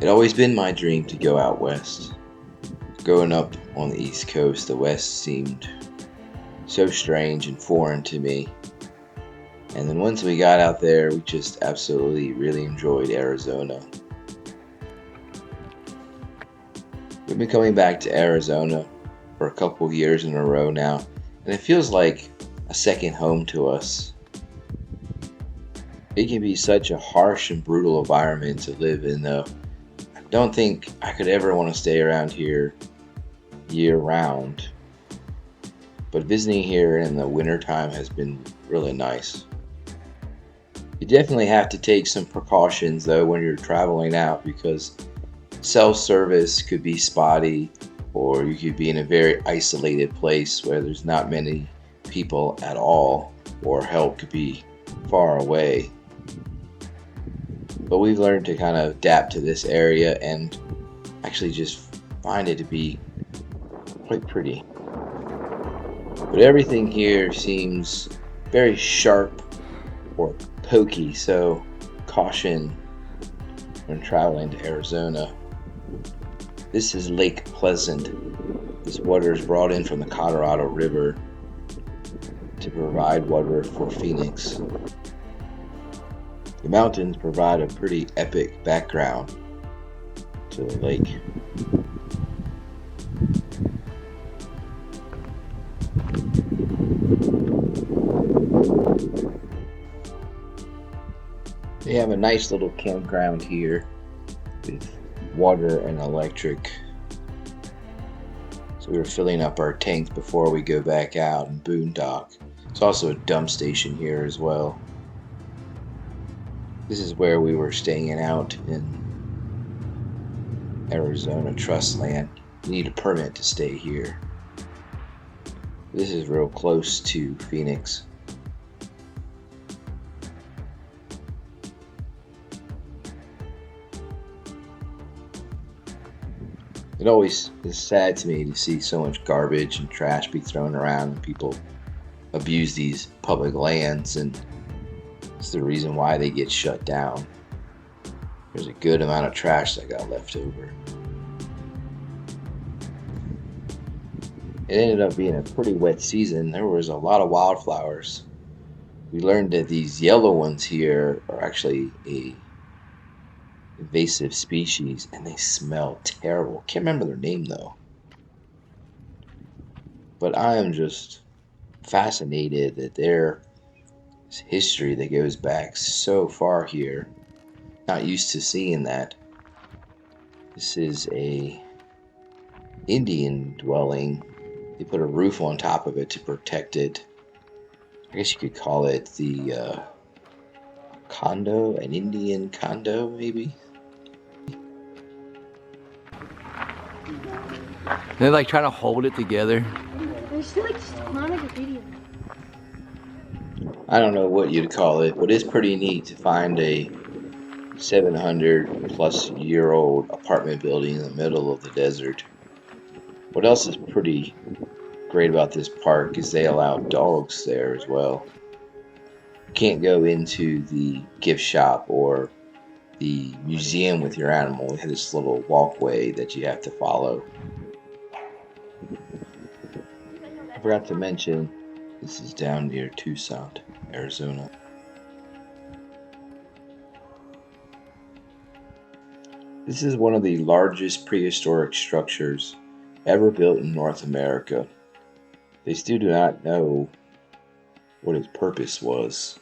It always been my dream to go out west. Growing up on the East Coast, the West seemed so strange and foreign to me. And then once we got out there, we just absolutely really enjoyed Arizona. We've been coming back to Arizona for a couple years in a row now, and it feels like a second home to us. It can be such a harsh and brutal environment to live in, though. I don't think I could ever want to stay around here year round, but visiting here in the wintertime has been really nice. You definitely have to take some precautions though when you're traveling out because self-service could be spotty, or you could be in a very isolated place where there's not many people at all, or help could be far away. But we've learned to kind of adapt to this area and actually just find it to be quite pretty. But everything here seems very sharp or pokey, so caution when traveling to Arizona. This is Lake Pleasant. This water is brought in from the Colorado River to provide water for Phoenix. The mountains provide a pretty epic background to the lake. They have a nice little campground here with water and electric. So we were filling up our tanks before we go back out and boondock. There's also a dump station here as well. This is where we were staying out in Arizona trust land. You need a permit to stay here. This is real close to Phoenix. It always is sad to me to see so much garbage and trash be thrown around and people abuse these public lands, and it's the reason why they get shut down. There's a good amount of trash that got left over. It ended up being a pretty wet season. There was a lot of wildflowers. We learned that these yellow ones here are actually a invasive species and they smell terrible. Can't remember their name though. But I am just fascinated that there's history that goes back so far here. Not used to seeing that. This is a Indian dwelling. They put a roof on top of it to protect it. I guess you could call it the condo, an Indian condo maybe. They're like trying to hold it together. There's like not like a video. I don't know what you'd call it, but it's pretty neat to find a 700 plus year old apartment building in the middle of the desert. What else is pretty great about this park is they allow dogs there as well. You can't go into the gift shop or the museum with your animal. They have this little walkway that you have to follow. I forgot to mention, this is down near Tucson, Arizona. This is one of the largest prehistoric structures ever built in North America. They still do not know what its purpose was.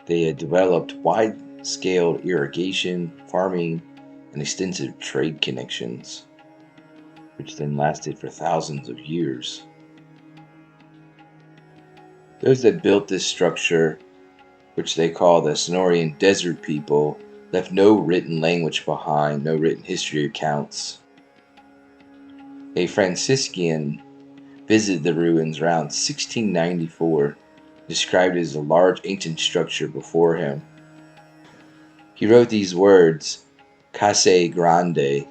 They had developed wide-scale irrigation, farming, and extensive trade connections, which then lasted for thousands of years. Those that built this structure, which they call the Sonoran Desert people, left no written language behind, no written history accounts. A Franciscan visited the ruins around 1694, described it as a large ancient structure before him. He wrote these words, Casa Grande,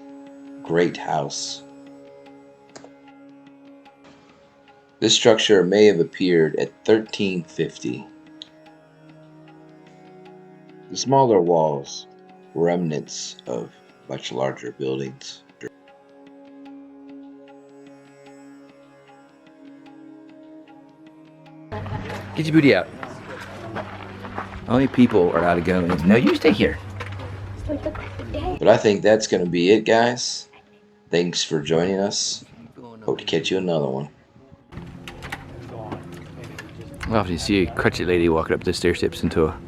great house. This structure may have appeared at 1350. The smaller walls remnants of much larger buildings. Get your booty out. Only people are out of going. No, you stay here. It's like the day. But I think that's going to be it, guys. Thanks for joining us. Hope to catch you another one. I often see a crutchy lady walking up the stair steps into a